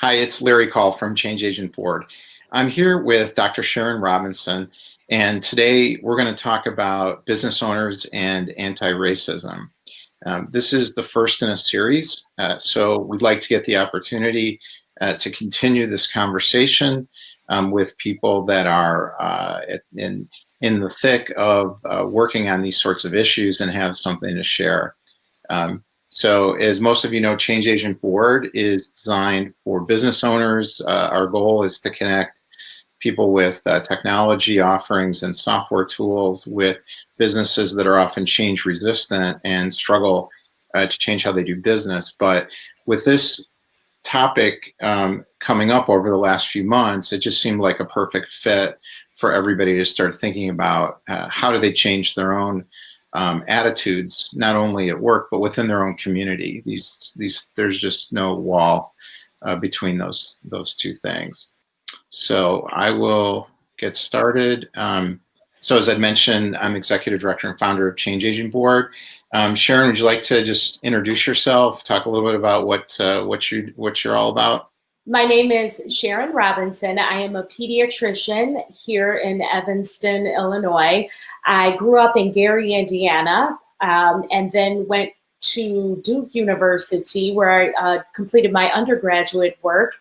Hi, it's Larry Kaul from Change Agent Board. I'm here with Dr. Sharon Robinson, and today we're going to talk about business owners and anti-racism. This is the first in a series, so we'd like to get the opportunity to continue this conversation with people that are in the thick of working on these sorts of issues and have something to share. So as most of you know, Change Agent Board is designed for business owners. Our goal is to connect people with technology offerings and software tools with businesses that are often change resistant and struggle to change how they do business. But with this topic coming up over the last few months, it just seemed like a perfect fit for everybody to start thinking about how do they change their own attitudes, not only at work, but within their own community. There's just no wall between those two things. So I will get started. So as I mentioned, I'm Executive Director and Founder of Change Agent Board. Sharon, would you like to just introduce yourself, talk a little bit about what you're all about? My name is Sharon Robinson. I am a pediatrician here in Evanston, Illinois. I grew up in Gary, Indiana, and then went to Duke University, where I completed my undergraduate work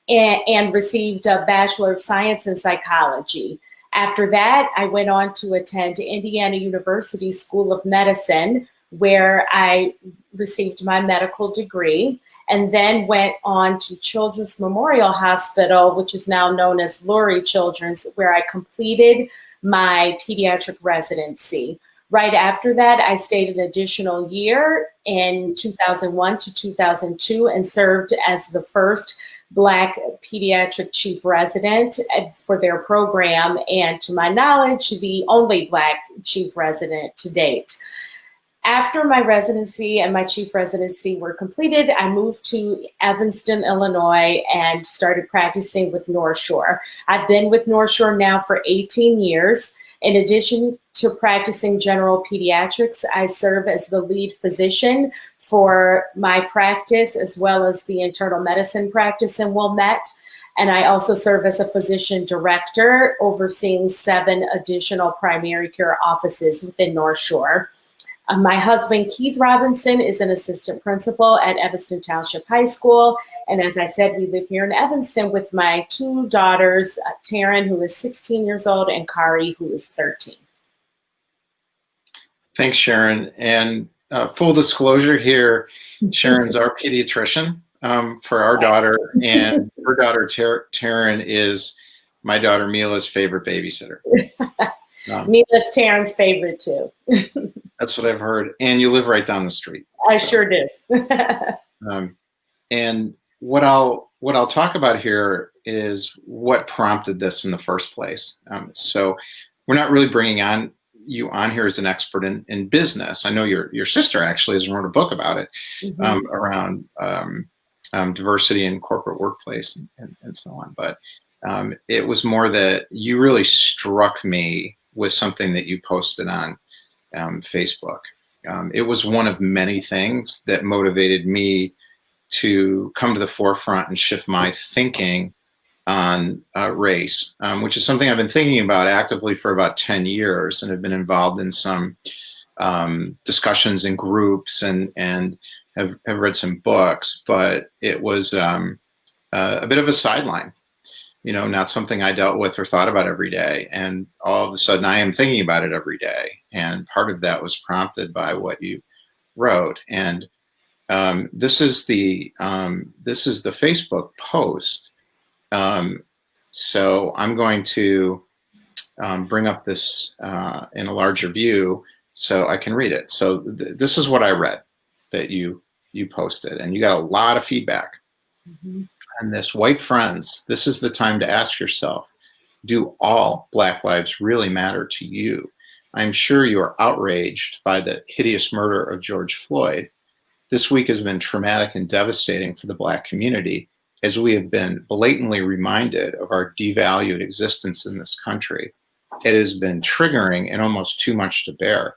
and received a Bachelor of Science in Psychology. After that, I went on to attend Indiana University School of Medicine, where I received my medical degree, and then went on to Children's Memorial Hospital, which is now known as Lurie Children's, where I completed my pediatric residency. Right after that, I stayed an additional year in 2001 to 2002 and served as the first Black pediatric chief resident for their program, and to my knowledge, the only Black chief resident to date. After my residency and my chief residency were completed, I moved to Evanston, Illinois, and started practicing with North Shore. I've been with North Shore now for 18 years. In addition to practicing general pediatrics, I serve as the lead physician for my practice, as well as the internal medicine practice in Wilmette. And I also serve as a physician director, overseeing 7 additional primary care offices within North Shore. My husband, Keith Robinson, is an assistant principal at Evanston Township High School. And as I said, we live here in Evanston with my 2 daughters, Taryn, who is 16 years old, and Kari, who is 13. Thanks, Sharon. And full disclosure here, Sharon's our pediatrician for our daughter, and her daughter, Taryn, is my daughter, Mila's favorite babysitter. Mila's Taryn's favorite, too. That's what I've heard. And you live right down the street. I sure do. And what I'll talk about here is what prompted this in the first place. So we're not really bringing you on here as an expert in business. I know your sister actually has wrote a book about it, around diversity in corporate workplace and so on. But it was more that you really struck me with something that you posted on Facebook. It was one of many things that motivated me to come to the forefront and shift my thinking on race, which is something I've been thinking about actively for about 10 years and have been involved in some discussions in groups and have read some books, but it was a bit of a sideline. Not something I dealt with or thought about every day. And all of a sudden I am thinking about it every day. And part of that was prompted by what you wrote. And this is the Facebook post. So I'm going to bring up this in a larger view so I can read it. So this is what I read that you posted, and you got a lot of feedback. And this: white friends, this is the time to ask yourself, do all Black lives really matter to you? I'm sure you are outraged by the hideous murder of George Floyd. This week has been traumatic and devastating for the Black community, as we have been blatantly reminded of our devalued existence in this country. It has been triggering and almost too much to bear.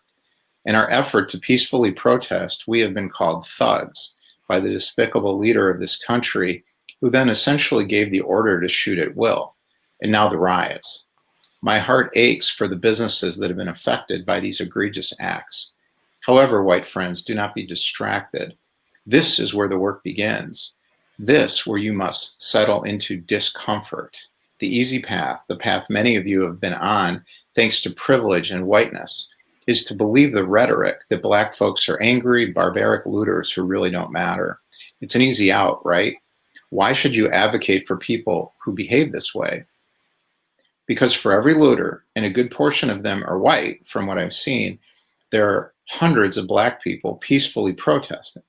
In our effort to peacefully protest, we have been called thugs by the despicable leader of this country who then essentially gave the order to shoot at will, and now the riots. My heart aches for the businesses that have been affected by these egregious acts. However, white friends, do not be distracted. This is where the work begins. This where you must settle into discomfort. The easy path, the path many of you have been on thanks to privilege and whiteness, is to believe the rhetoric that Black folks are angry, barbaric looters who really don't matter. It's an easy out, right? Why should you advocate for people who behave this way? Because for every looter, and a good portion of them are white, from what I've seen, there are hundreds of Black people peacefully protesting.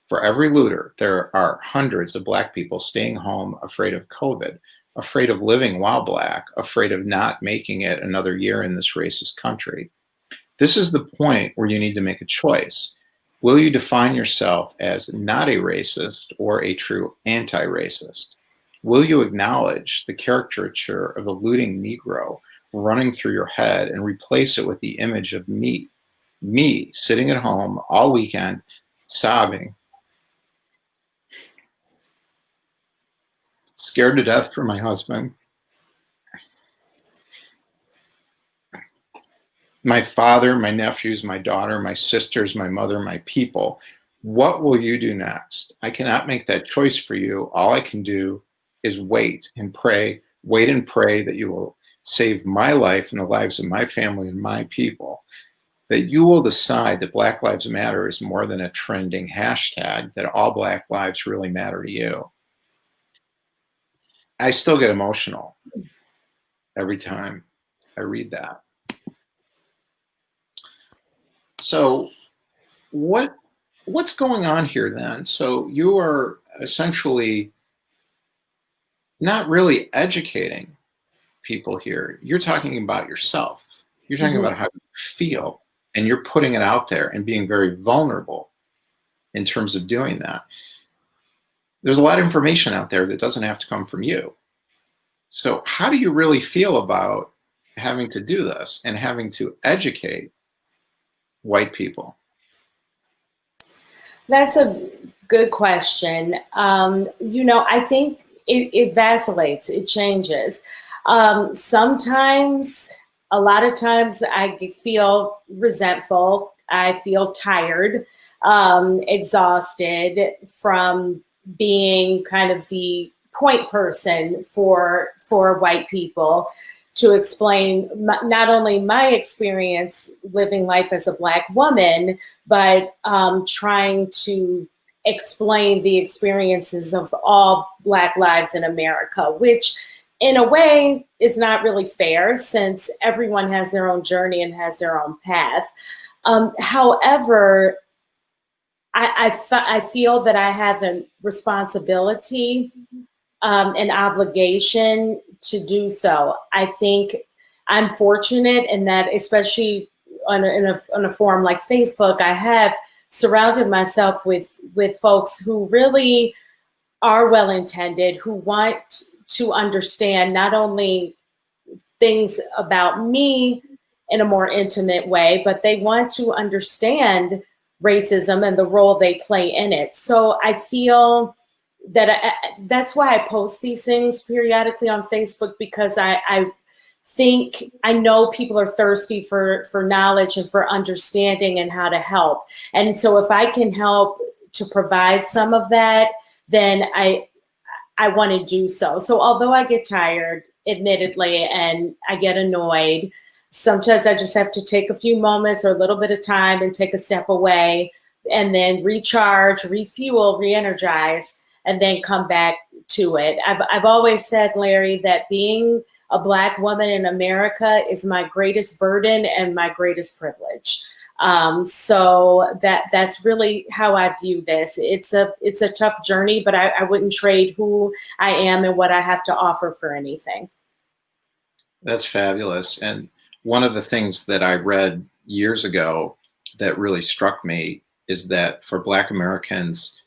For every looter, there are hundreds of Black people staying home afraid of COVID, afraid of living while Black, afraid of not making it another year in this racist country. This is the point where you need to make a choice. Will you define yourself as not a racist or a true anti-racist? Will you acknowledge the caricature of a looting Negro running through your head and replace it with the image of me sitting at home all weekend, sobbing, scared to death for my husband, my father, my nephews, my daughter, my sisters, my mother, my people? What will you do next? I cannot make that choice for you. All I can do is wait and pray that you will save my life and the lives of my family and my people, that you will decide that Black Lives Matter is more than a trending hashtag, that all Black lives really matter to you. I still get emotional every time I read that. So what's going on here then? So you are essentially not really educating people here. You're talking about yourself. You're talking about how you feel, and you're putting it out there and being very vulnerable in terms of doing that. There's a lot of information out there that doesn't have to come from you. So how do you really feel about having to do this and having to educate white people? That's a good question. I think it vacillates, it changes. Sometimes, a lot of times I feel resentful. I feel tired, exhausted from being kind of the point person for white people to explain not only my experience living life as a Black woman, but trying to explain the experiences of all Black lives in America, which in a way is not really fair since everyone has their own journey and has their own path. However, I feel that I have a responsibility, an obligation to do so. I think I'm fortunate in that, especially on a forum like Facebook, I have surrounded myself with folks who really are well-intended, who want to understand not only things about me in a more intimate way, but they want to understand racism and the role they play in it. So I feel that that's why I post these things periodically on Facebook, because I think I know people are thirsty for knowledge and for understanding and how to help. And so if I can help to provide some of that, then I want to do so. So although I get tired, admittedly, and I get annoyed, sometimes I just have to take a few moments or a little bit of time and take a step away and then recharge, refuel, re-energize, and then come back to it. I've always said, Larry, that being a Black woman in America is my greatest burden and my greatest privilege. So that's really how I view this. It's a tough journey, but I wouldn't trade who I am and what I have to offer for anything. That's fabulous. And one of the things that I read years ago that really struck me is that for Black Americans,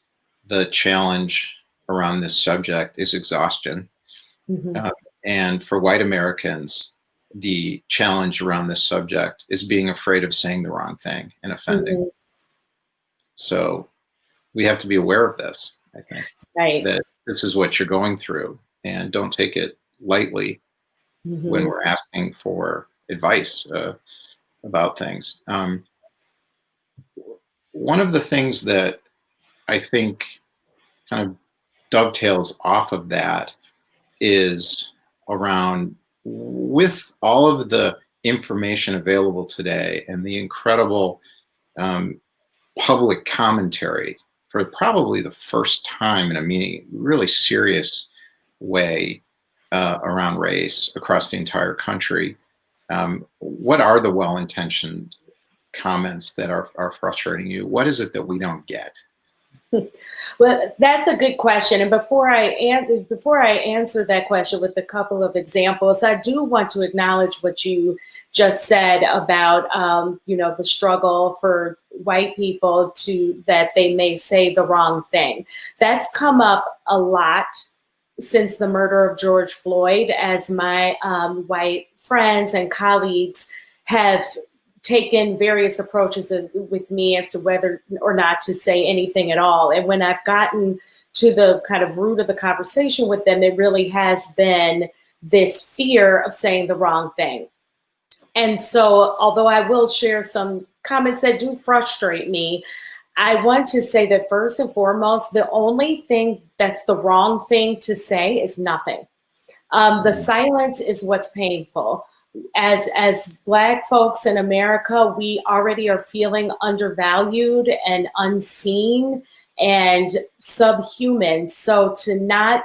the challenge around this subject is exhaustion. Mm-hmm. And for white Americans, the challenge around this subject is being afraid of saying the wrong thing and offending. Mm-hmm. So we have to be aware of this, I think. Right. That this is what you're going through, and don't take it lightly when Mm-hmm. we're asking for advice about things. One of the things that I think kind of dovetails off of that is around, with all of the information available today and the incredible um, public commentary for probably the first time in a really serious way around race across the entire country. What are the well-intentioned comments that are frustrating you? What is it that we don't get? Well, that's a good question. And before I answer that question with a couple of examples, I do want to acknowledge what you just said about the struggle for white people to that they may say the wrong thing. That's come up a lot since the murder of George Floyd, as my white friends and colleagues have taken various approaches with me as to whether or not to say anything at all. And when I've gotten to the kind of root of the conversation with them, it really has been this fear of saying the wrong thing. And so, although I will share some comments that do frustrate me, I want to say that first and foremost, the only thing that's the wrong thing to say is nothing. The silence is what's painful. As Black folks in America, we already are feeling undervalued and unseen and subhuman. So to not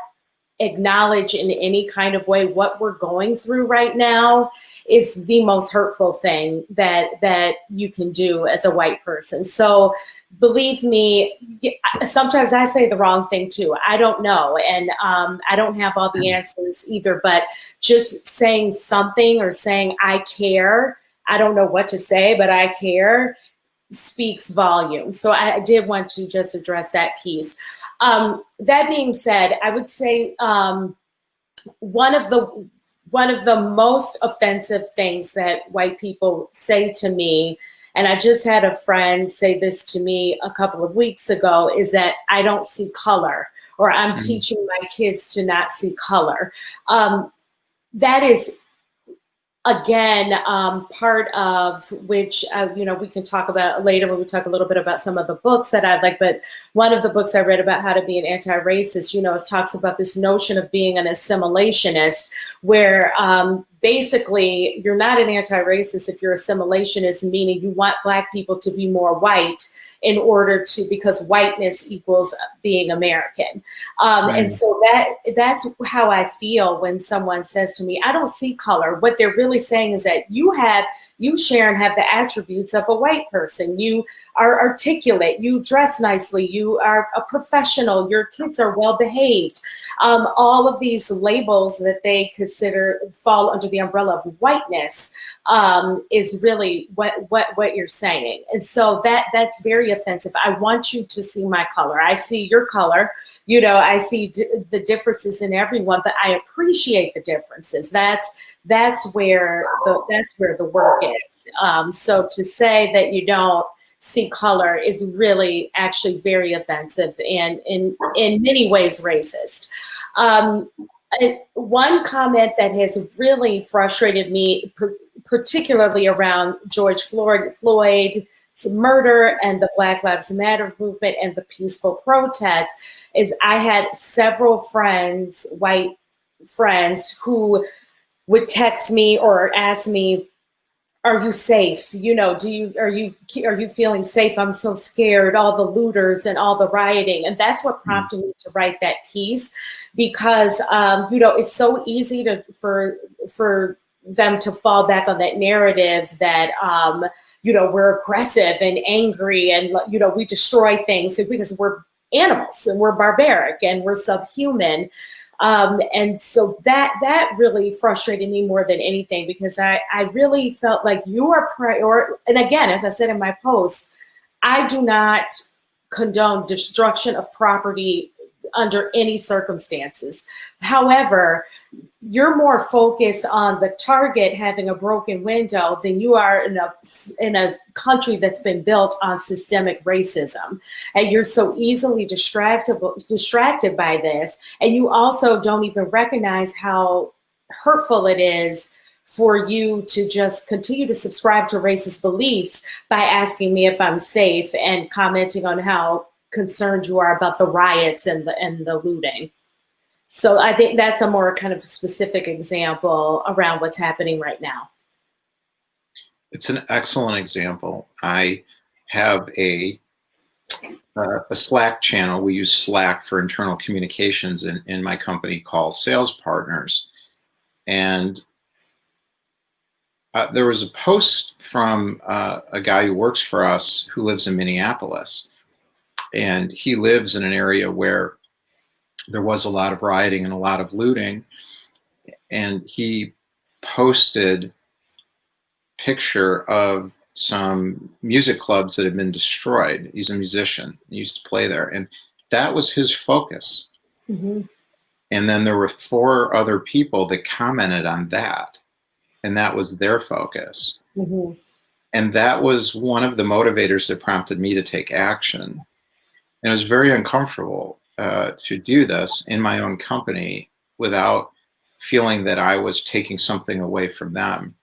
acknowledge in any kind of way what we're going through right now is the most hurtful thing that you can do as a white person. So believe me, sometimes I say the wrong thing too. I don't know. And I don't have all the answers either, but just saying something or saying I care, I don't know what to say, but I care, speaks volumes. So I did want to just address that piece. That being said, I would say one of the most offensive things that white people say to me, and I just had a friend say this to me a couple of weeks ago, is that I don't see color, or I'm teaching my kids to not see color. That is, again, part of which, we can talk about later when we talk a little bit about some of the books that I like, but one of the books I read about how to be an anti-racist, it talks about this notion of being an assimilationist, where basically you're not an anti-racist if you're assimilationist, meaning you want Black people to be more white in order to, because whiteness equals being American. And so that's how I feel when someone says to me, I don't see color. What they're really saying is that you, Sharon, have the attributes of a white person. You are articulate, you dress nicely, you are a professional, your kids are well behaved. All of these labels that they consider fall under the umbrella of whiteness is really what you're saying. And so that's very offensive. I want you to see my color. I see your color. I see the differences in everyone, but I appreciate the differences. That's where the work is. So to say that you don't see color is really actually very offensive and in many ways racist. One comment that has really frustrated me, particularly around George Floyd's murder and the Black Lives Matter movement and the peaceful protest, is I had several friends, white friends, who would text me or ask me, are you safe? Are you feeling safe? I'm so scared, all the looters and all the rioting. And that's what prompted me to write that piece, because it's so easy for them to fall back on that narrative that we're aggressive and angry and we destroy things because we're animals and we're barbaric and we're subhuman. And so that really frustrated me more than anything, because I really felt like and again, as I said in my post, I do not condone destruction of property under any circumstances. However, you're more focused on the target having a broken window than you are in a country that's been built on systemic racism. And you're so easily distracted by this. And you also don't even recognize how hurtful it is for you to just continue to subscribe to racist beliefs by asking me if I'm safe and commenting on how concerned you are about the riots and the looting. So I think that's a more kind of specific example around what's happening right now. It's an excellent example. I have a Slack channel. We use Slack for internal communications in my company called Sales Partners. And there was a post from a guy who works for us who lives in Minneapolis. And he lives in an area where there was a lot of rioting and a lot of looting. And he posted a picture of some music clubs that had been destroyed. He's a musician. He used to play there. And that was his focus. Mm-hmm. And then there were 4 other people that commented on that. And that was their focus. Mm-hmm. And that was one of the motivators that prompted me to take action. And it was very uncomfortable to do this in my own company without feeling that I was taking something away from them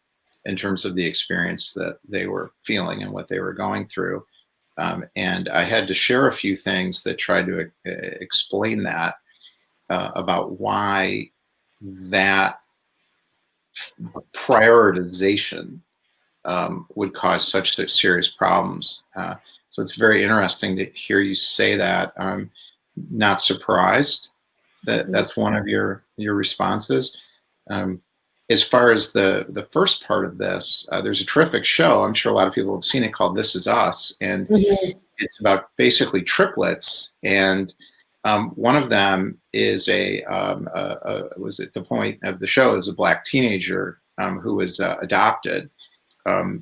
in terms of the experience that they were feeling and what they were going through. And I had to share a few things that tried to explain that about why that prioritization would cause such serious problems. So it's very interesting to hear you say that. I'm not surprised that that's one of your responses. As far as the first part of this, there's a terrific show. I'm sure a lot of people have seen it called This Is Us. And it's about basically triplets. And one of them is was at the point of the show is a Black teenager who was adopted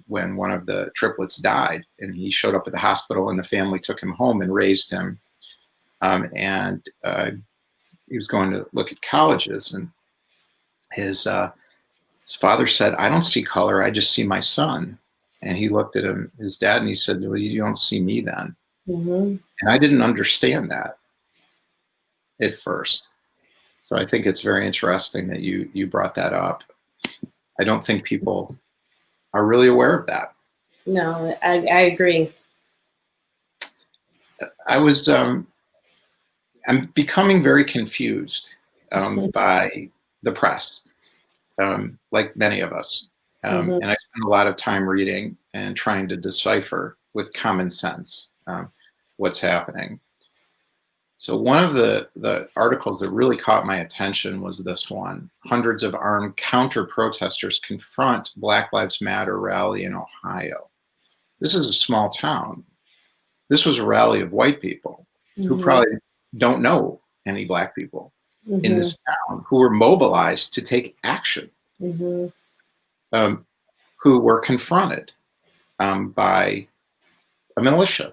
when one of the triplets died, and he showed up at the hospital and the family took him home and raised him. And he was going to look at colleges, and his father said, "I don't see color, I just see my son." And he looked at his dad, and he said, "Well, you don't see me then." Mm-hmm. And I didn't understand that at first. So I think it's very interesting that you brought that up. I don't think people are really aware of that. No, I agree. I'm becoming very confused by the press, like many of us. And I spend a lot of time reading and trying to decipher with common sense what's happening. So one of the articles that really caught my attention was this one: hundreds of armed counter-protesters confront Black Lives Matter rally in Ohio. This is a small town. This was a rally of white people who probably don't know any Black people in this town, who were mobilized to take action, who were confronted by a militia.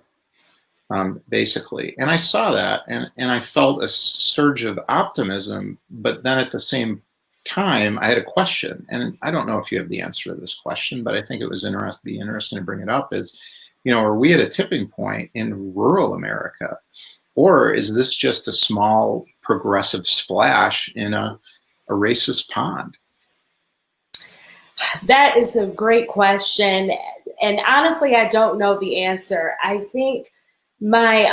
Basically. And I saw that and I felt a surge of optimism, but then at the same time, I had a question. And I don't know if you have the answer to this question, but I think it was interesting to bring it up is, are we at a tipping point in rural America? Or is this just a small progressive splash in a racist pond? That is a great question. And honestly, I don't know the answer. I think my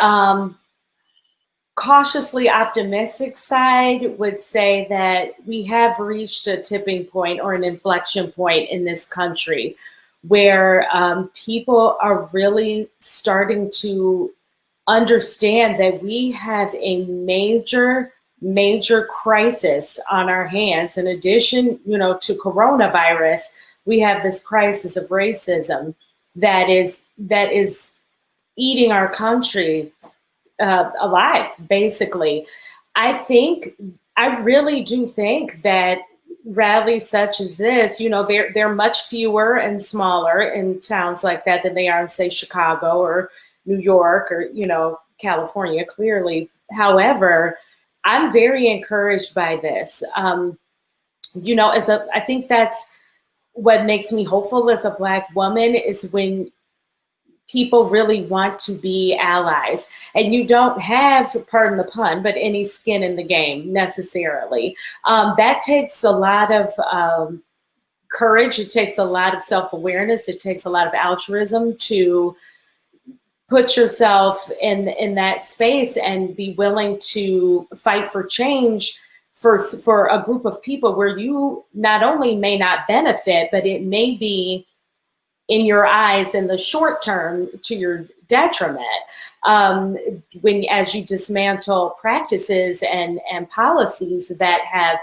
cautiously optimistic side would say that we have reached a tipping point or an inflection point in this country where people are really starting to understand that we have a major crisis on our hands. In addition, to coronavirus, we have this crisis of racism that is eating our country alive, basically. I really do think that rallies such as this, they're much fewer and smaller in towns like that than they are in, say, Chicago or New York or, California, clearly. However, I'm very encouraged by this. I think that's what makes me hopeful as a Black woman, is when people really want to be allies, and you don't have, pardon the pun, but any skin in the game necessarily. That takes a lot of courage. It takes a lot of self-awareness. It takes a lot of altruism to put yourself in that space and be willing to fight for change for a group of people where you not only may not benefit, but it may be, in your eyes, in the short term, to your detriment, as you dismantle practices and policies that have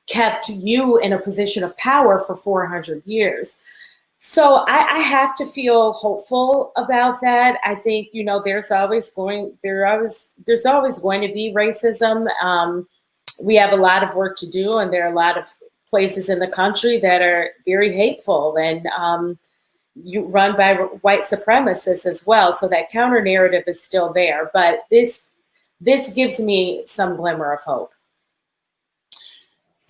kept you in a position of power for 400 years. So I have to feel hopeful about that. I think, there's always going to be racism. We have a lot of work to do, and there are a lot of places in the country that are very hateful and you run by white supremacists as well. So that counter narrative is still there, but this gives me some glimmer of hope.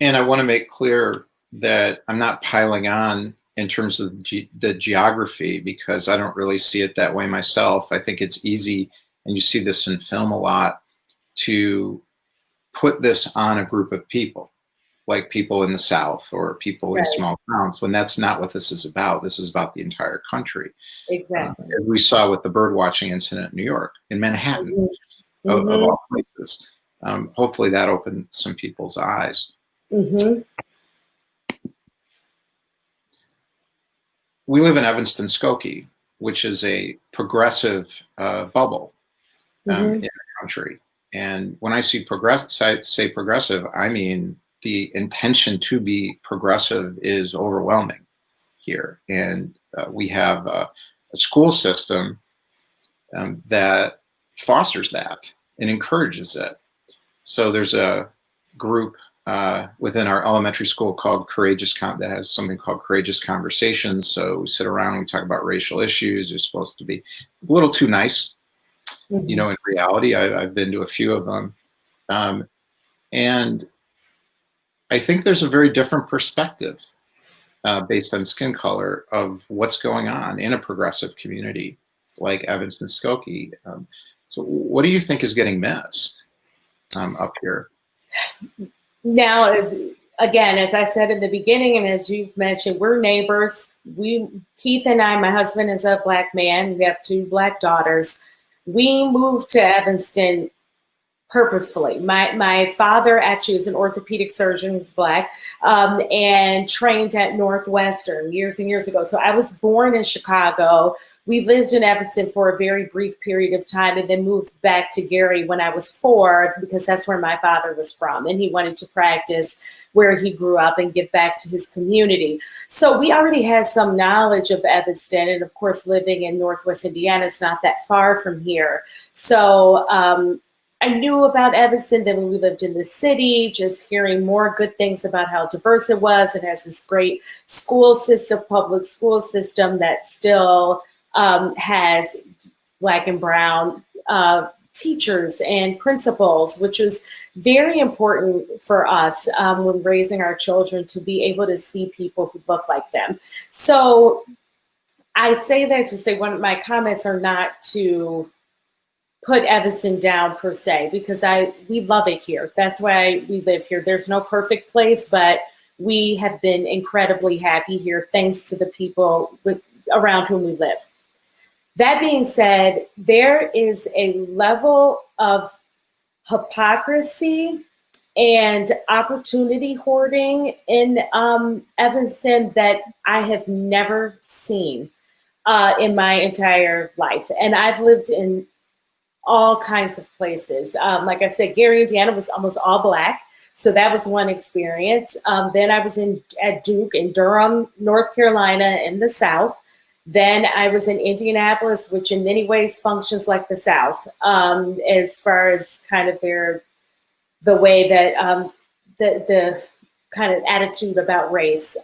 And I want to make clear that I'm not piling on in terms of the geography, because I don't really see it that way myself. I think it's easy, and you see this in film a lot, to put this on a group of people, like people in the South or people in small towns, when that's not what this is about. This is about the entire country. Exactly. As we saw with the bird watching incident in New York, in Manhattan, of all places. Hopefully that opened some people's eyes. We live in Evanston, Skokie, which is a progressive bubble in the country. And when I say progressive, I mean the intention to be progressive is overwhelming here. And we have a school system that fosters that and encourages it. So there's a group within our elementary school called that has something called Courageous Conversations. So we sit around and we talk about racial issues. You're supposed to be a little too nice. In reality, I've been to a few of them. And I think there's a very different perspective based on skin color of what's going on in a progressive community like Evanston, Skokie. So what do you think is getting missed up here? Now, again, as I said in the beginning, and as you've mentioned, we're neighbors. Keith and I, my husband is a Black man. We have 2 Black daughters. We moved to Evanston purposefully. My father actually was an orthopedic surgeon, he's Black, and trained at Northwestern years and years ago. So I was born in Chicago. We lived in Evanston for a very brief period of time and then moved back to Gary when I was 4, because that's where my father was from. And he wanted to practice where he grew up and give back to his community. So we already had some knowledge of Evanston. And of course, living in Northwest Indiana, it's not that far from here. So I knew about Evanston then when we lived in the city, just hearing more good things about how diverse it was. It has this great school system, public school system that still has Black and brown teachers and principals, which was very important for us when raising our children, to be able to see people who look like them. So I say that to say one of my comments are not to put Evanston down per se, because we love it here. That's why we live here. There's no perfect place, but we have been incredibly happy here thanks to the people around whom we live. That being said, there is a level of hypocrisy and opportunity hoarding in Evanston that I have never seen in my entire life. And I've lived in all kinds of places. Like I said, Gary, Indiana was almost all Black. So that was one experience. Then I was at Duke in Durham, North Carolina in the South. Then I was in Indianapolis, which in many ways functions like the South, as far as kind of the way that the kind of attitude about race.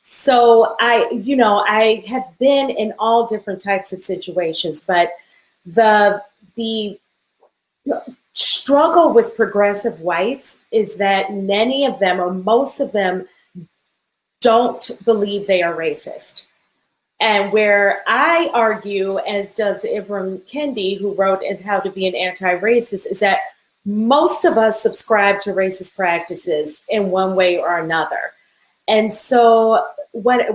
So I have been in all different types of situations, but the struggle with progressive whites is that many of them, or most of them, don't believe they are racist. And where I argue, as does Ibram Kendi, who wrote How to Be an Anti-Racist, is that most of us subscribe to racist practices in one way or another. And so what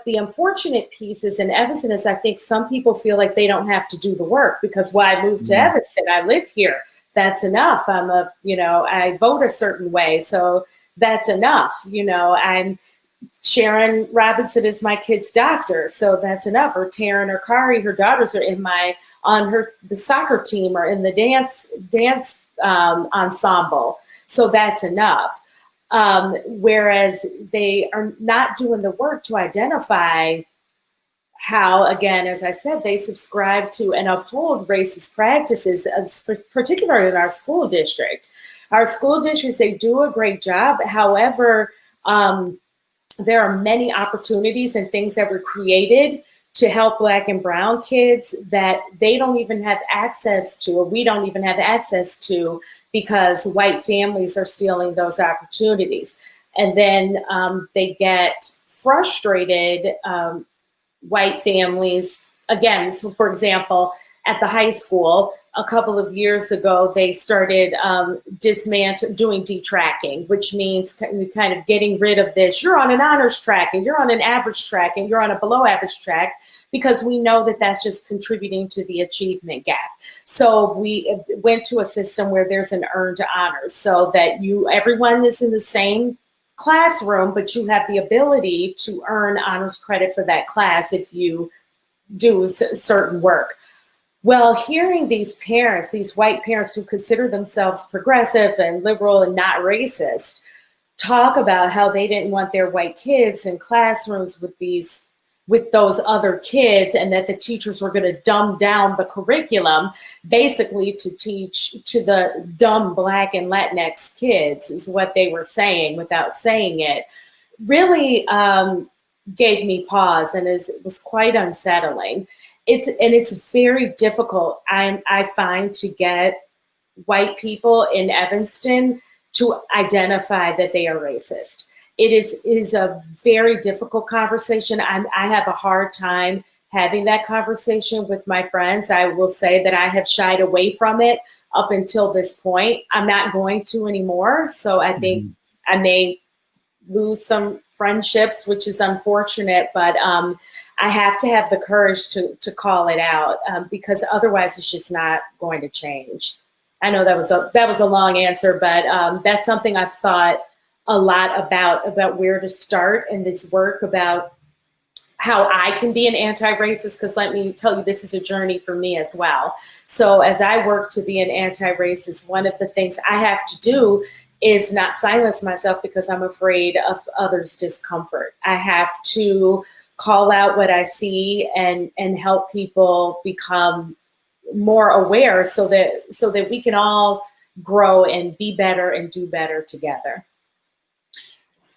the unfortunate piece is in Evanston is I think some people feel like they don't have to do the work because, well, I moved to Evanston, I live here, that's enough. I vote a certain way, so that's enough. Sharon Robinson is my kid's doctor, so that's enough. Or Taryn or Kari, her daughters are on the soccer team or in the dance ensemble, so that's enough. Whereas they are not doing the work to identify how, again, as I said, they subscribe to and uphold racist practices, particularly in our school district. Our school districts, they do a great job. However, there are many opportunities and things that were created to help Black and Brown kids that they don't even have access to, or we don't even have access to, because white families are stealing those opportunities. And then they get frustrated, white families, again, so for example, at the high school, a couple of years ago, they started doing detracking, which means kind of getting rid of this. You're on an honors track, and you're on an average track, and you're on a below average track, because we know that that's just contributing to the achievement gap. So we went to a system where there's an earned honors, so that everyone is in the same classroom, but you have the ability to earn honors credit for that class if you do certain work. Well, hearing these parents, these white parents who consider themselves progressive and liberal and not racist, talk about how they didn't want their white kids in classrooms with those other kids, and that the teachers were going to dumb down the curriculum basically to teach to the dumb Black and Latinx kids, is what they were saying without saying it, really gave me pause, and it was quite unsettling. It's very difficult, I find, to get white people in Evanston to identify that they are racist. It is a very difficult conversation. I have a hard time having that conversation with my friends. I will say that I have shied away from it up until this point. I'm not going to anymore. So I think I may lose some friendships, which is unfortunate, but I have to have the courage to call it out, because otherwise it's just not going to change. I know that was a long answer, but that's something I've thought a lot about where to start in this work, about how I can be an anti-racist, because let me tell you, this is a journey for me as well. So as I work to be an anti-racist, one of the things I have to do is not silence myself because I'm afraid of others' discomfort. I have to call out what I see and help people become more aware, so that we can all grow and be better and do better together.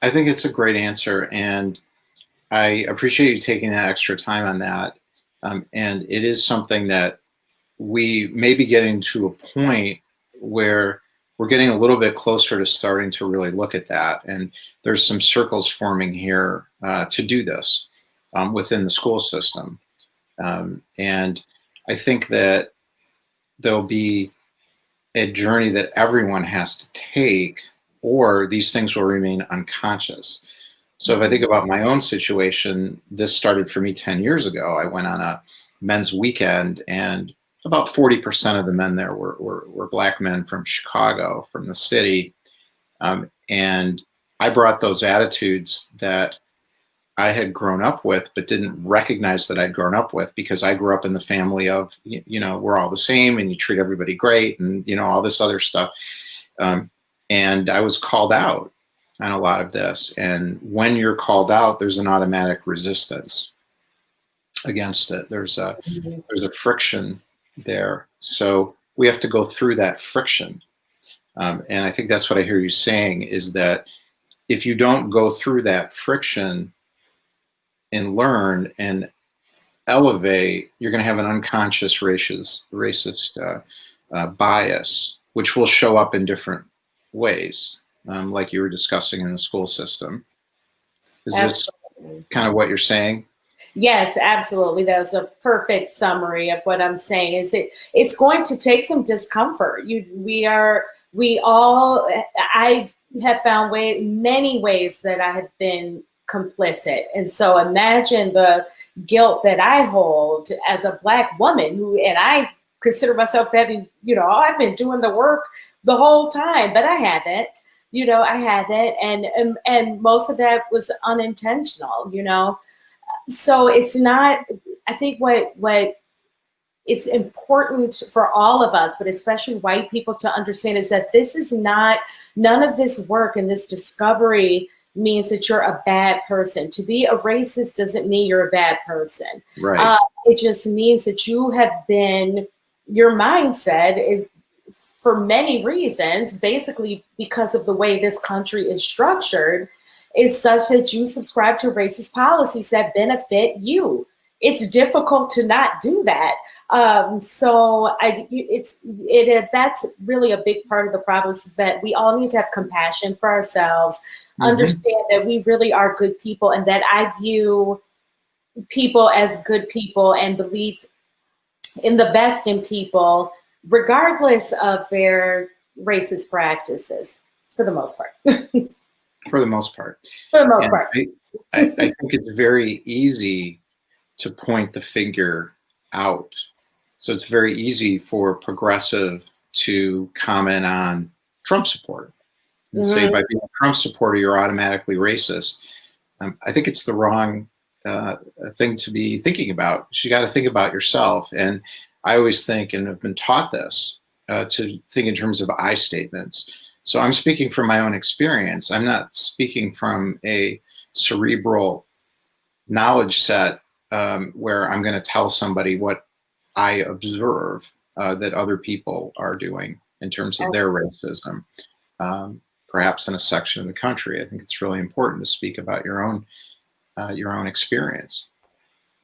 I think it's a great answer, and I appreciate you taking that extra time on that. And it is something that we may be getting to a point where we're getting a little bit closer to starting to really look at that. And there's some circles forming here to do this within the school system. And I think that there'll be a journey that everyone has to take, or these things will remain unconscious. So if I think about my own situation, this started for me 10 years ago. I went on a men's weekend, and about 40% of the men there were Black men from Chicago, from the city. And I brought those attitudes that I had grown up with, but didn't recognize that I'd grown up with, because I grew up in the family of, we're all the same and you treat everybody great and, all this other stuff. And I was called out on a lot of this. And when you're called out, there's an automatic resistance against it. There's a friction there. So we have to go through that friction. And I think that's what I hear you saying, is that if you don't go through that friction and learn and elevate, you're going to have an unconscious racist bias which will show up in different ways, like you were discussing in the school system. Is this kind of what you're saying? Yes, absolutely. That was a perfect summary of what I'm saying. It's going to take some discomfort. I have found many ways that I have been complicit. And so imagine the guilt that I hold as a Black woman and I consider myself having, I've been doing the work the whole time, but I haven't. I haven't, and most of that was unintentional. So it's not. I think what it's important for all of us, but especially white people, to understand is that this is not. None of this work and this discovery means that you're a bad person. To be a racist doesn't mean you're a bad person. Right. It just means that you have been your mindset. For many reasons, basically because of the way this country is structured, is such that you subscribe to racist policies that benefit you. It's difficult to not do that. That's really a big part of the problem, is that we all need to have compassion for ourselves, understand that we really are good people, and that I view people as good people and believe in the best in people, regardless of their racist practices, for the most part. For the most part. For the most part. I think it's very easy to point the finger out. So it's very easy for progressive to comment on Trump support and say, by being a Trump supporter, you're automatically racist. I think it's the wrong thing to be thinking about. You got to think about yourself. And I always think, and have been taught this, to think in terms of I statements. So I'm speaking from my own experience. I'm not speaking from a cerebral knowledge set where I'm going to tell somebody what I observe that other people are doing in terms of their racism, perhaps in a section of the country. I think it's really important to speak about your own experience.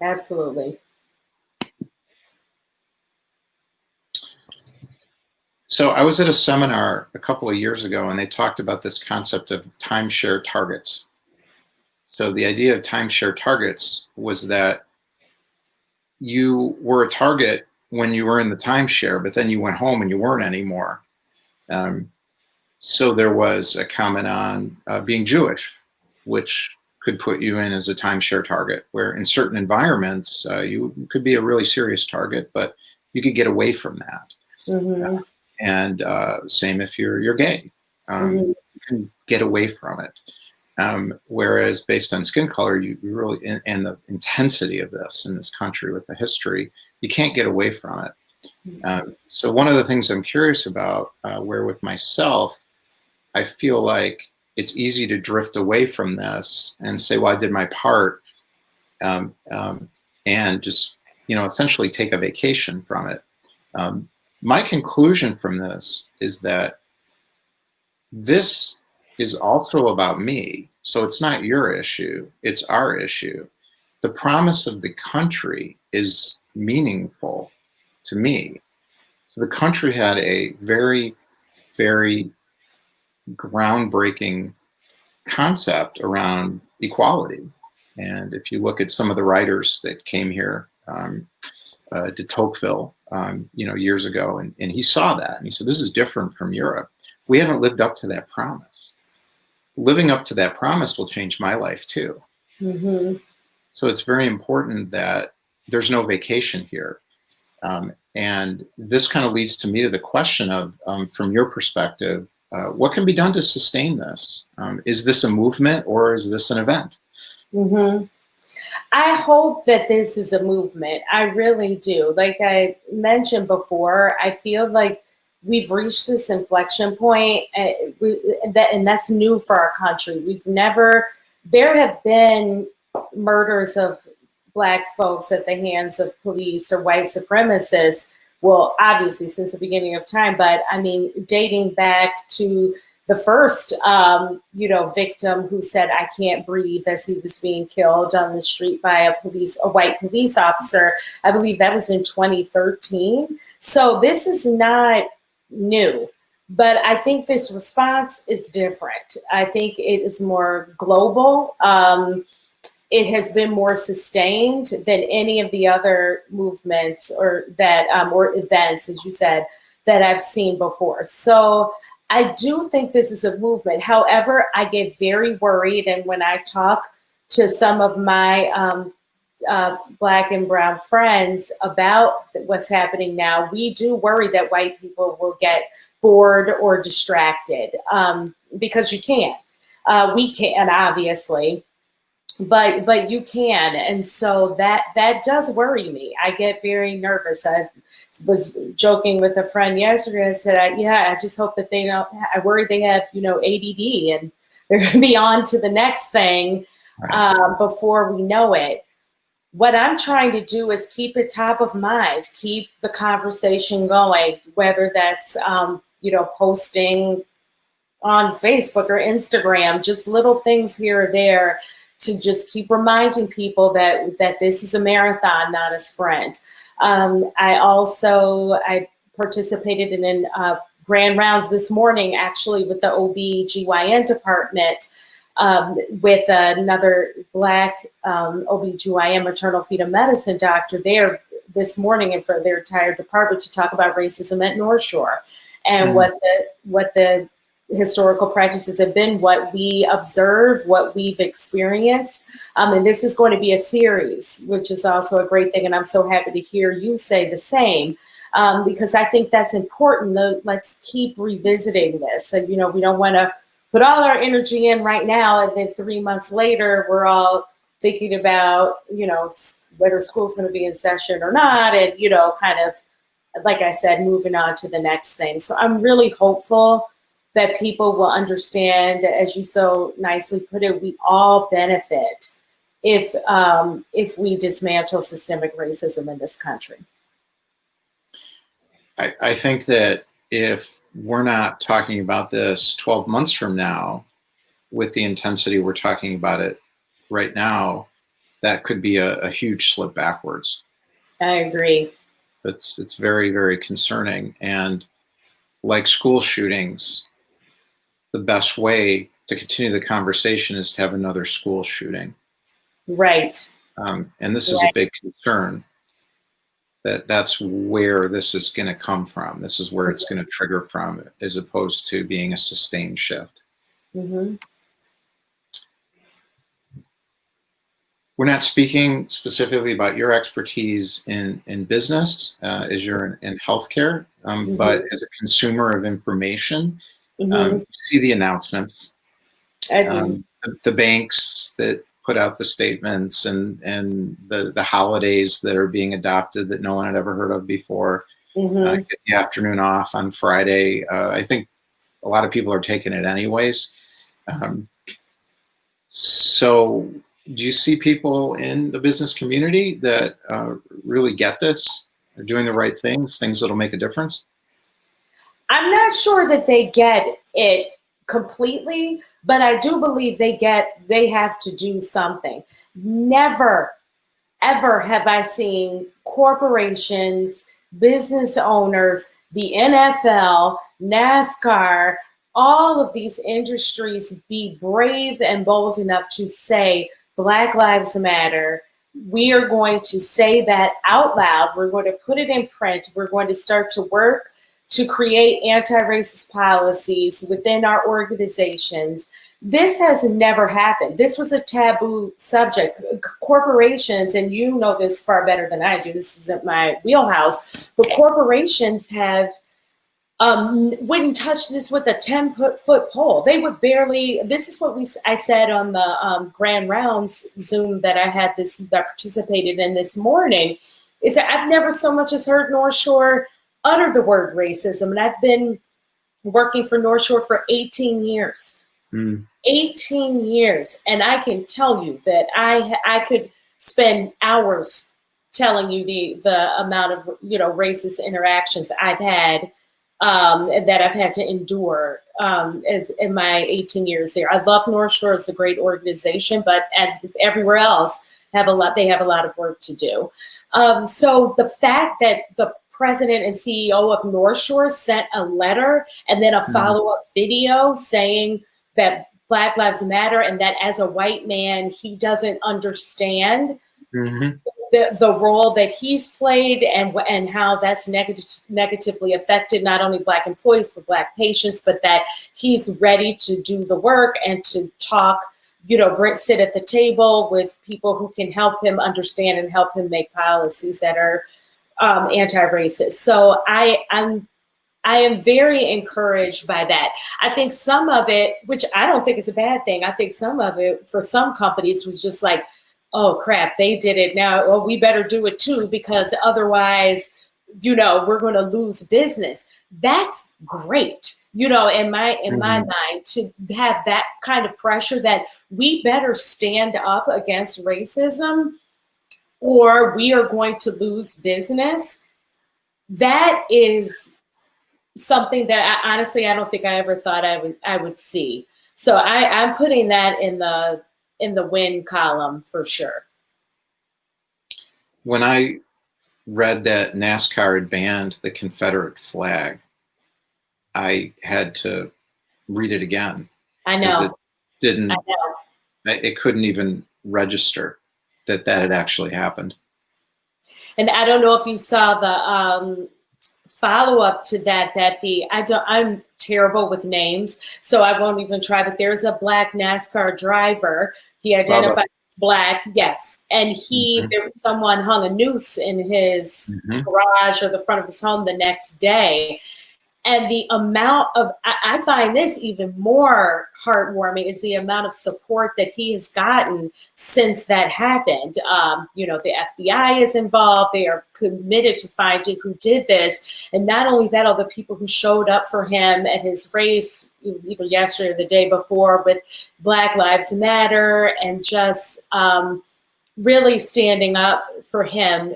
Absolutely. So I was at a seminar a couple of years ago, and they talked about this concept of timeshare targets. So the idea of timeshare targets was that you were a target when you were in the timeshare, but then you went home and you weren't anymore. So there was a comment on being Jewish, which could put you in as a timeshare target, where in certain environments, you could be a really serious target, but you could get away from that. And same if you're gay, you can get away from it. Whereas based on skin color, you really, and the intensity of this in this country with the history, you can't get away from it. So one of the things I'm curious about, where with myself, I feel like it's easy to drift away from this and say, well, I did my part, and just, essentially take a vacation from it. My conclusion from this is that this is also about me. So it's not your issue, it's our issue. The promise of the country is meaningful to me. So the country had a very, very groundbreaking concept around equality. And if you look at some of the writers that came here, de Tocqueville, years ago, and he saw that, and he said, this is different from Europe. We haven't lived up to that promise. Living up to that promise will change my life too. So it's very important that there's no vacation here. And this kind of leads to me to the question of, from your perspective, what can be done to sustain this? Is this a movement or is this an event? I hope that this is a movement. I really do. Like I mentioned before, I feel like we've reached this inflection point, and that's new for our country. There have been murders of Black folks at the hands of police or white supremacists, well, obviously since the beginning of time, but I mean, dating back to the first, victim who said, I can't breathe, as he was being killed on the street by a white police officer. I believe that was in 2013. So this is not new. But I think this response is different. I think it is more global. It has been more sustained than any of the other movements or that or events, as you said, that I've seen before. So I do think this is a movement. However, I get very worried, and when I talk to some of my Black and brown friends about what's happening now, we do worry that white people will get bored or distracted because you can't. We can, obviously, but you can, and so that does worry me. I get very nervous. I was joking with a friend yesterday. I said, I just hope that they don't. I worry they have ADD and they're going to be on to the next thing before we know it. What I'm trying to do is keep it top of mind, keep the conversation going, whether that's posting on Facebook or Instagram, just little things here or there, to just keep reminding people that this is a marathon, not a sprint. I participated in grand rounds this morning, actually, with the OB/GYN department, with another Black OB/GYN maternal fetal medicine doctor there this morning and for their entire department to talk about racism at North Shore and what the historical practices have been, what we observe, what we've experienced. And this is going to be a series, which is also a great thing. And I'm so happy to hear you say the same, because I think that's important. Let's keep revisiting this. And, we don't want to put all our energy in right now, and then 3 months later, we're all thinking about, whether school's going to be in session or not. And, kind of, like I said, moving on to the next thing. So I'm really hopeful that people will understand, as you so nicely put it, we all benefit if we dismantle systemic racism in this country. I think that if we're not talking about this 12 months from now with the intensity we're talking about it right now, that could be a huge slip backwards. I agree. It's very, very concerning. And like school shootings, the best way to continue the conversation is to have another school shooting. Right. And this is a big concern, that's where this is going to come from. This is where it's going to trigger from, as opposed to being a sustained shift. Mm-hmm. We're not speaking specifically about your expertise in business, as you're in healthcare, but as a consumer of information, you see the announcements. I do. The banks that put out the statements and the holidays that are being adopted that no one had ever heard of before. Get the afternoon off on Friday. I think a lot of people are taking it anyways. So do you see people in the business community that really get this? They're doing the right things that'll make a difference? I'm not sure that they get it completely, but I do believe they have to do something. Never, ever have I seen corporations, business owners, the NFL, NASCAR, all of these industries be brave and bold enough to say, Black Lives Matter. We are going to say that out loud. We're going to put it in print. We're going to start to work to create anti-racist policies within our organizations. This has never happened. This was a taboo subject. Corporations, and you know this far better than I do, this isn't my wheelhouse, but corporations have wouldn't touch this with a 10-foot pole. They would barely, this is what I said on the Grand Rounds Zoom that I participated in this morning, is that I've never so much as heard North Shore utter the word racism. And I've been working for North Shore for 18 years. 18 years. And I can tell you that I could spend hours telling you the amount of, racist interactions I've had, that I've had to endure as in my 18 years there. I love North Shore. It's a great organization, but as everywhere else, they have a lot of work to do. So the fact that the president and CEO of North Shore sent a letter and then a follow-up video saying that Black Lives Matter, and that as a white man, he doesn't understand the role that he's played and how that's negatively affected not only Black employees, but Black patients, but that he's ready to do the work and to talk, sit at the table with people who can help him understand and help him make policies that are anti-racist. So I am very encouraged by that. I think some of it, which I don't think is a bad thing, I think some of it for some companies was just like, oh crap, they did it now. Well, we better do it too, because otherwise, we're going to lose business. That's great, in my mind, to have that kind of pressure that we better stand up against racism or we are going to lose business. That is something that honestly, I don't think I ever thought I would see. So I'm putting that in the win column for sure. When I read that NASCAR had banned the Confederate flag, I had to read it again. I know. It couldn't even register that had actually happened. And I don't know if you saw the follow-up to that I'm terrible with names, so I won't even try, but there's a Black NASCAR driver. He identified as Black, yes. And there was someone hung a noose in his garage or the front of his home the next day. And the amount of, I find this even more heartwarming, is the amount of support that he has gotten since that happened. The FBI is involved. They are committed to finding who did this. And not only that, all the people who showed up for him at his race, either yesterday or the day before, with Black Lives Matter, and just really standing up for him.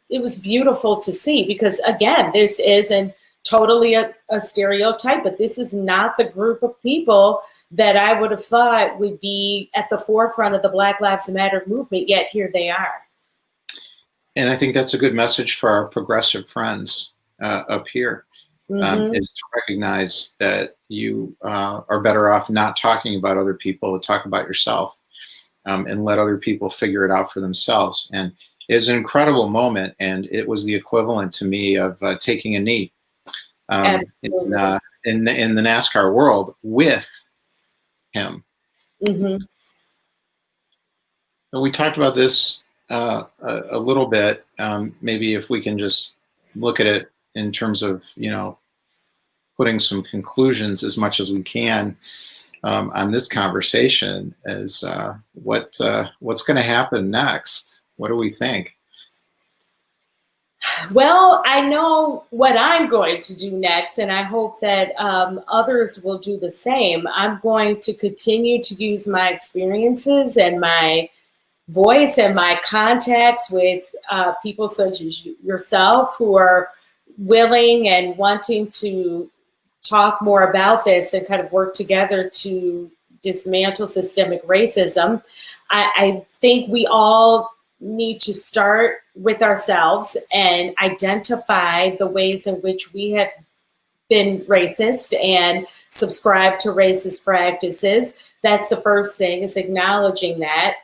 It was beautiful to see, because again, this isn't totally a stereotype, but this is not the group of people that I would have thought would be at the forefront of the Black Lives Matter movement, yet here they are. And I think that's a good message for our progressive friends up here, is to recognize that you are better off not talking about other people, talk about yourself, and let other people figure it out for themselves. And it's an incredible moment, and it was the equivalent to me of taking a knee. In the NASCAR world with him. And we talked about this a little bit. Maybe if we can just look at it in terms of, putting some conclusions as much as we can on this conversation, as what's going to happen next? What do we think? Well, I know what I'm going to do next, and I hope that others will do the same. I'm going to continue to use my experiences and my voice and my contacts with people such as yourself, who are willing and wanting to talk more about this and kind of work together to dismantle systemic racism. I think we all need to start with ourselves and identify the ways in which we have been racist and subscribe to racist practices. That's the first thing, is acknowledging that,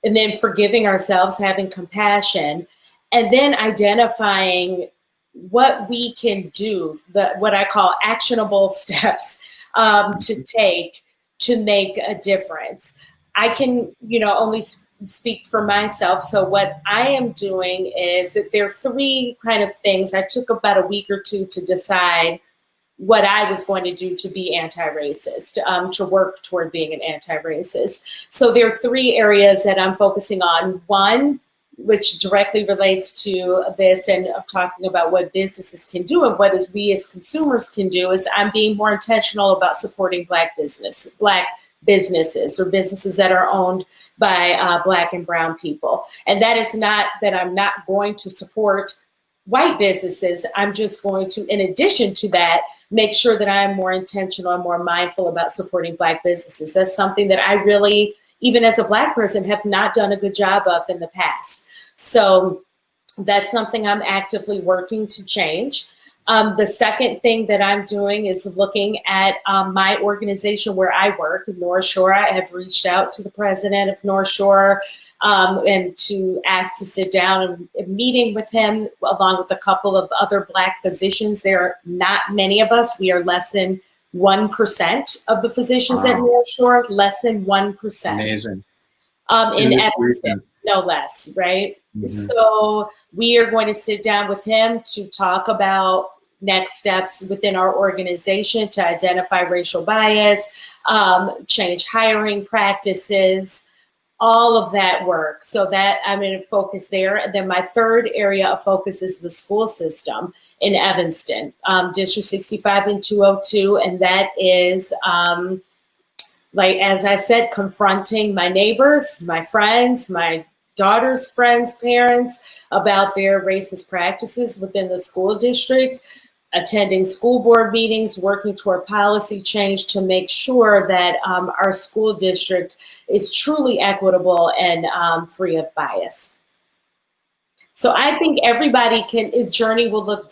and then forgiving ourselves, having compassion, and then identifying what we can do, what I call actionable steps to take to make a difference. I can, only speak for myself. So what I am doing is that there are three kind of things. I took about a week or two to decide what I was going to do to be anti-racist, to work toward being an anti-racist. So there are three areas that I'm focusing on. One, which directly relates to this, and I'm talking about what businesses can do and what we as consumers can do, is I'm being more intentional about supporting Black businesses or businesses that are owned by Black and brown people. And that is not that I'm not going to support white businesses. I'm just going to, in addition to that, make sure that I'm more intentional and more mindful about supporting Black businesses. That's something that I really, even as a Black person, have not done a good job of in the past. So That's something I'm actively working to change. The second thing that I'm doing is looking at my organization where I work, North Shore. I have reached out to the president of North Shore and to ask to sit down and a meeting with him, along with a couple of other Black physicians. There are not many of us. We are less than 1% of the physicians at North Shore, less than 1%. Amazing. In Evanston, no less, right? Mm-hmm. So we are going to sit down with him to talk about next steps within our organization to identify racial bias, change hiring practices, all of that work. So that I'm going to focus there. And then my third area of focus is the school system in Evanston, District 65 and 202. And that is, like, as I said, confronting my neighbors, my friends, my daughter's friends' parents about their racist practices within the school district, attending school board meetings, working toward policy change to make sure that our school district is truly equitable and free of bias. So I think everyone's journey will look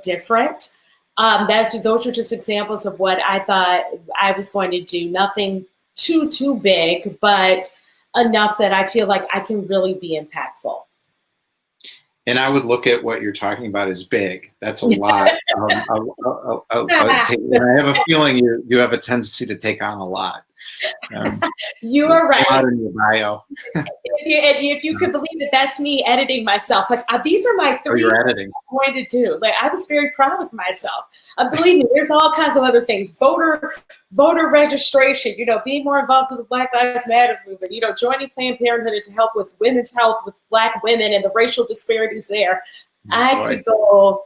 different. Those are just examples of what I thought I was going to do. Nothing too big, but enough that I feel like I can really be impactful. And I would look at what you're talking about as big. That's a lot. And I have a feeling you have a tendency to take on a lot. You are right. A lot in your bio. If you could believe it, that's me editing myself. Like, these are my 3 you're editing. I'm going to do. Like, I was very proud of myself. Believe me, there's all kinds of other things. Voter registration, being more involved with the Black Lives Matter movement, joining Planned Parenthood to help with women's health with Black women and the racial disparities there. I could go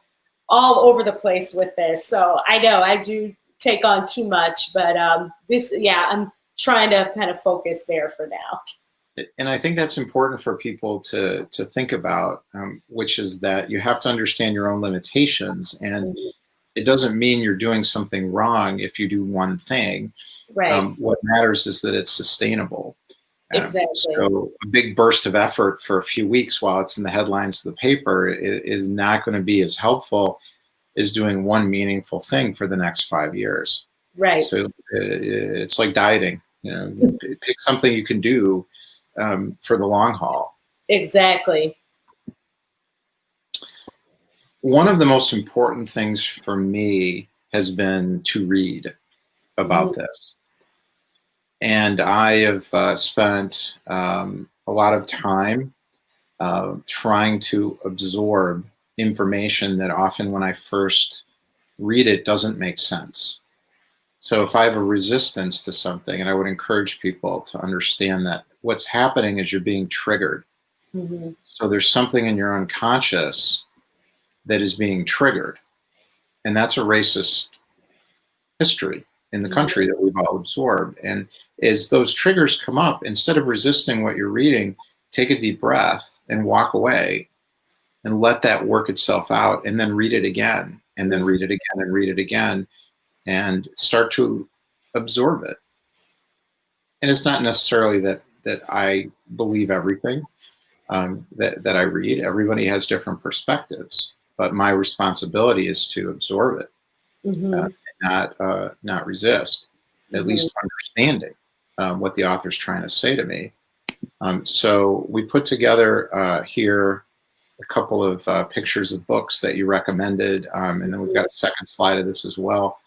all over the place with this. So I know I do take on too much, but I'm trying to kind of focus there for now. And I think that's important for people to think about, which is that you have to understand your own limitations. And it doesn't mean you're doing something wrong if you do one thing. Right. What matters is that it's sustainable. Exactly. So a big burst of effort for a few weeks while it's in the headlines of the paper is not going to be as helpful as doing one meaningful thing for the next 5 years. Right. So it's like dieting. Pick something you can do for the long haul. Exactly. One of the most important things for me has been to read about this. And I have spent a lot of time trying to absorb information that often when I first read it doesn't make sense. So if I have a resistance to something, and I would encourage people to understand that what's happening is you're being triggered. Mm-hmm. So there's something in your unconscious that is being triggered. And that's a racist history in the country that we've all absorbed. And as those triggers come up, instead of resisting what you're reading, take a deep breath and walk away and let that work itself out, and then read it again, and then read it again, and read it again, and start to absorb it. And it's not necessarily that I believe everything that I read. Everybody has different perspectives, but my responsibility is to absorb it, not resist, at least understanding what the author's trying to say to me. So we put together here a couple of pictures of books that you recommended, and then we've got a second slide of this as well.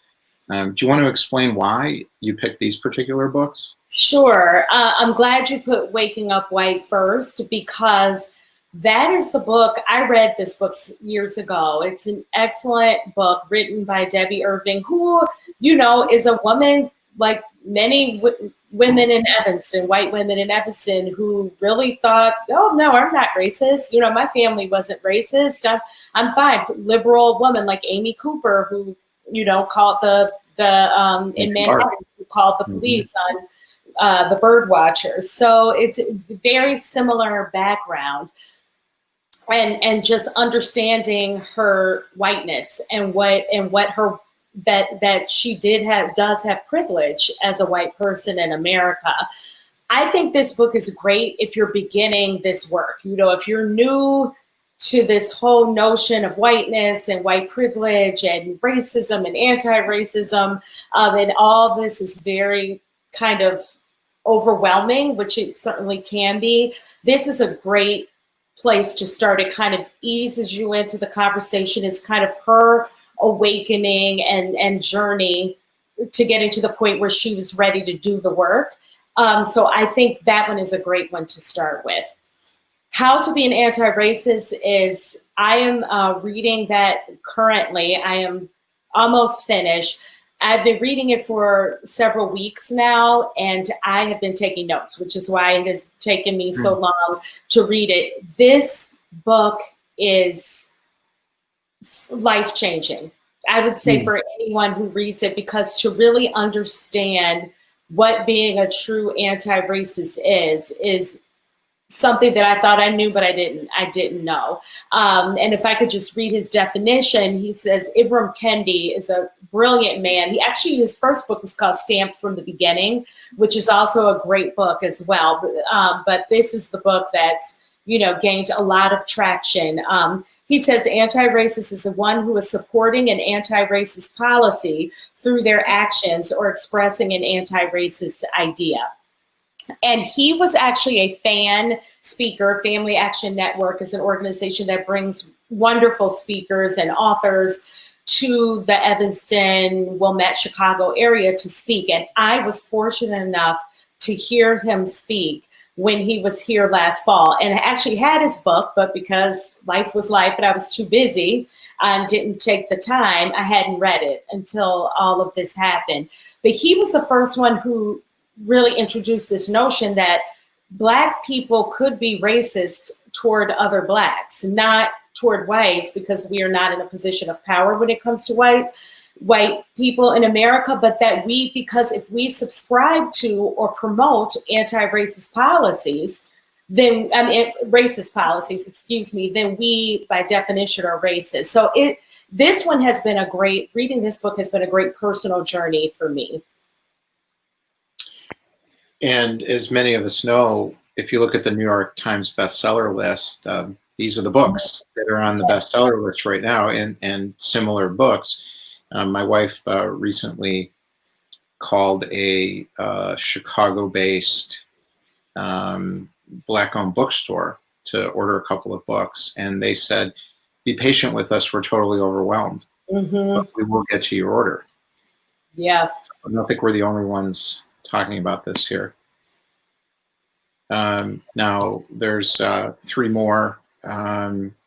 Do you want to explain why you picked these particular books? Sure. I'm glad you put Waking Up White first, because that is the book. I read this book years ago. It's an excellent book written by Debbie Irving, who, is a woman like many women in Evanston, white women in Evanston, who really thought, oh, no, I'm not racist. My family wasn't racist. I'm fine. Liberal woman like Amy Cooper, who, called in Manhattan, who called the police on the bird watchers. So it's a very similar background, and just understanding her whiteness and what her that she does have privilege as a white person in America. I think this book is great if you're beginning this work. You know, if you're new to this whole notion of whiteness and white privilege and racism and anti-racism, and all this is very kind of overwhelming, which it certainly can be. This is a great place to start. It kind of eases you into the conversation. It's kind of her awakening and journey to getting to the point where she was ready to do the work. So I think that one is a great one to start with. How to be an anti-racist is, I am reading that currently. I am almost finished. I've been reading it for several weeks now, and I have been taking notes, which is why it has taken me so long to read it. This book is life-changing, I would say, for anyone who reads it, because to really understand what being a true anti-racist is something that I thought I knew, but I didn't know. And if I could just read his definition, he says, Ibram Kendi is a brilliant man. His first book was called Stamped from the Beginning, which is also a great book as well. But this is the book that's, gained a lot of traction. He says anti-racist is the one who is supporting an anti-racist policy through their actions or expressing an anti-racist idea. And he was actually a fan speaker. Family Action Network is an organization that brings wonderful speakers and authors to the Evanston, Wilmette, Chicago area to speak. And I was fortunate enough to hear him speak when he was here last fall. And I actually had his book, but because life was life and I was too busy and didn't take the time, I hadn't read it until all of this happened. But he was the first one who really introduced this notion that Black people could be racist toward other Blacks, not toward whites, because we are not in a position of power when it comes to white people in America, but that because if we subscribe to or promote anti-racist policies, then racist policies, excuse me, then we by definition are racist. So reading this book has been a great personal journey for me. And as many of us know, if you look at the New York Times bestseller list, these are the books that are on the bestseller list right now, and similar books. My wife recently called a Chicago-based Black-owned bookstore to order a couple of books, and they said, "Be patient with us. We're totally overwhelmed, but we will get you your order." Yeah, so I don't think we're the only ones talking about this here. Now there's 3 more.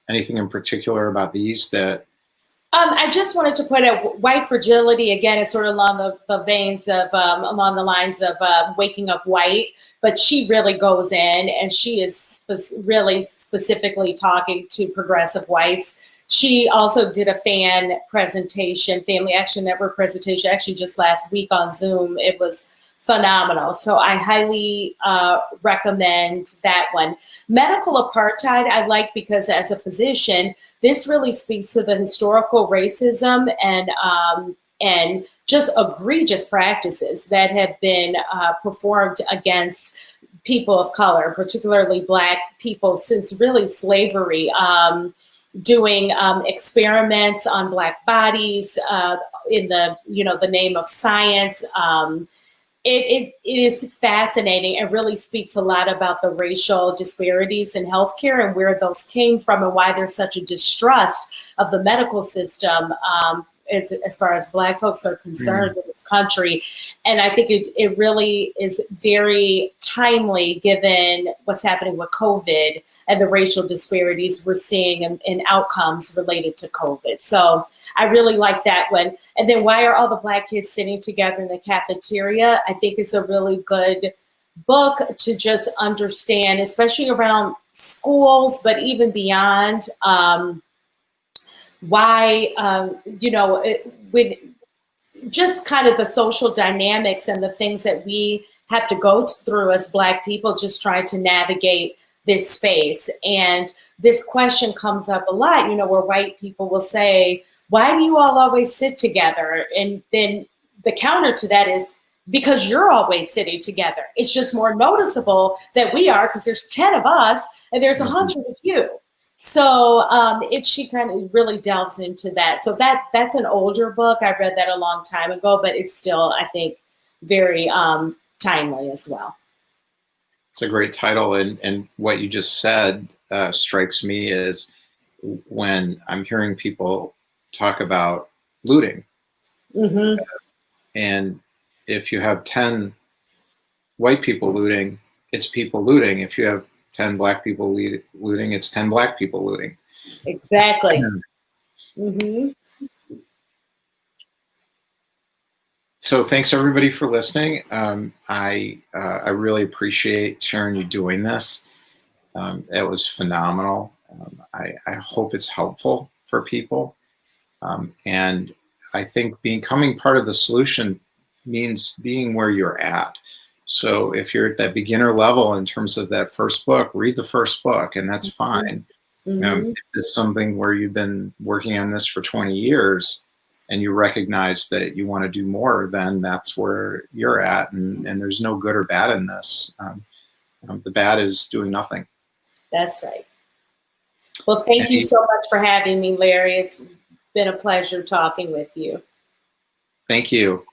Anything in particular about these that? I just wanted to point out white fragility, again, is sort of along the veins of, along the lines of Waking Up White, but she really goes in and she is really specifically talking to progressive whites. She also did a fan presentation, Family Action Network presentation, actually just last week on Zoom. It was phenomenal. So I highly recommend that one. Medical apartheid, I like, because as a physician, this really speaks to the historical racism and just egregious practices that have been performed against people of color, particularly Black people, since really slavery. Doing experiments on Black bodies in the name of science. It is fascinating and really speaks a lot about the racial disparities in healthcare and where those came from and why there's such a distrust of the medical system as far as Black folks are concerned in this country. And I think it really is very timely given what's happening with COVID and the racial disparities we're seeing in outcomes related to COVID. So I really like that one. And then Why Are All the Black Kids Sitting Together in the Cafeteria? I think it's a really good book to just understand, especially around schools, but even beyond, why, with just kind of the social dynamics and the things that we have to go through as Black people, just trying to navigate this space. And this question comes up a lot, where white people will say, why do you all always sit together? And then the counter to that is, because you're always sitting together. It's just more noticeable that we are, because there's 10 of us and there's 100 of you. So she kind of really delves into that. So that's an older book. I read that a long time ago, but it's still, I think, very timely as well. It's a great title, and what you just said strikes me as when I'm hearing people talk about looting. Mm-hmm. And if you have 10 white people looting, it's people looting. If you have 10 black people looting, it's 10 black people looting. Exactly. Mm-hmm. So thanks everybody for listening. I really appreciate Sharon you doing this. It was phenomenal. I hope it's helpful for people. And I think becoming part of the solution means being where you're at. So if you're at that beginner level in terms of that first book, read the first book, and that's fine. Mm-hmm. If it's something where you've been working on this for 20 years and you recognize that you want to do more, then that's where you're at. And there's no good or bad in this. The bad is doing nothing. That's right. Well, thank you so much for having me, Larry. It's been a pleasure talking with you. Thank you.